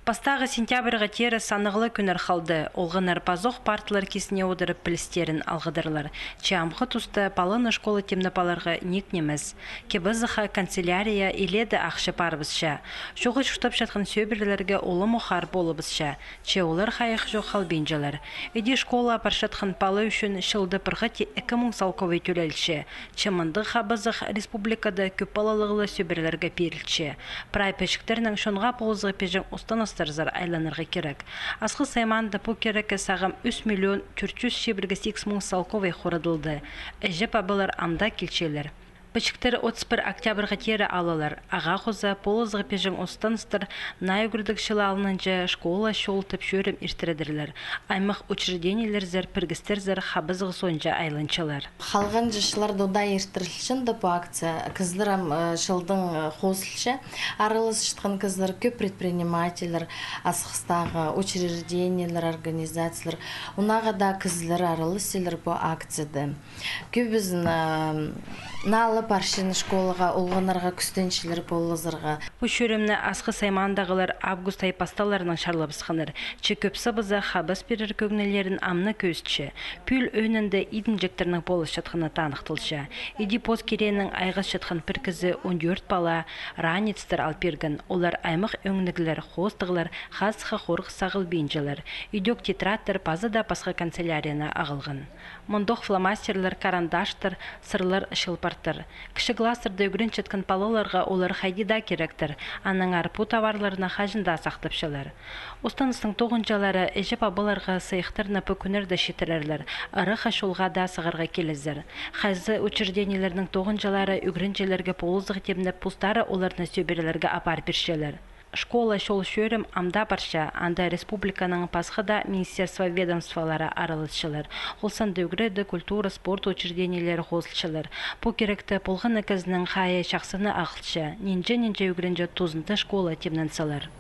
Пастағы сентябрға тері санығылы күнір қалды. Олғынар пазоқ партылар кесіне одырып білістерін алғыдырлар. Чамғы тұсты палыны школы темнапаларға некнеміз. Кебізіға канцелярия еледі ақшы парбызша. Шоғы шұқтап жатқан сөбірлерге олы мұхар болыбызша. Че олар қайық жоқ қалбенжалар. Эди школа паршатқан палы үшін шылды пырғати 2000 салковый төлелші. Чемынды қабызық республикада көп палалығылы сөбірлерге перілші. Прайпешіктерінің шонға полызғы пежің ұстаныстырзар айланырға керек. Асқы сайманды бұл керекі сағым 3 миллион 478 мың салковый қорыдылды. Әжіп абылар амда келчелер. Пычықтар 31 октябрға тері алалар. Аға қоза полызғы пежің ұстаныстыр найгүрдік шылы алынынжа школа шолтып шөрім иртіредірлер. Аймақ учреждениелер зәр піргістер зәр қабызғы сонжа айланчалар. Қалған жышылар дода ертірілшін по акция. Кызларам шылдың қосылшы. Арылыс шытқан кызлар көп предпринимателер, асықстағы учреждениелер, организациялар. Унаға да кызлар арылысылар по акцияды. Көбізін налы паршын школаға, олғанарға күстеншілер болызырға. Бұл шөремні асқы саймандағылар август айпасталарының шарлабысқаныр. Че көпсі бізі қабыс берір көгнелерін амны көзтші. Пүл өңінде идін жектерінің болыс жатқаны танықтылшы. Иди поз керенің айғыз жатқан бір кізі 14 бала ранецтер алпергін. Олар аймақ өңнігілер, хостығылар, қасыға қорғы сағыл бейінжілер. Идек тетраттыр пазыда пасқа канцелярияна ағылғын. Мұндық фломастерлер, карандаштыр, сырлар шылпартыр. Кіші гласырды өгірін четкен палыларға олар хайдида керектір. Аның арпу товарларына хажында сақтапшылар. Останыстың тоғынжалары әжіп абыларға сайықтырны пөкінерді шетірерлер. Ары қашулға да сығырға келізір. Қайзы учреждениелерінің тоғынжалары өгірінжелерге полызығы темніп пустары оларны сөберелерге апар бершелер. Школа шол шөрім амда барша, анда республиканың пасқыда министерство ведомстволары арылысшылар. Олсанды үгіреді культура, спорт учреждениелері қосылшылар. По керекті полғын әкізінің қайы шақсыны ақылшы, ненже үгірінже тузынды школа темненсалар.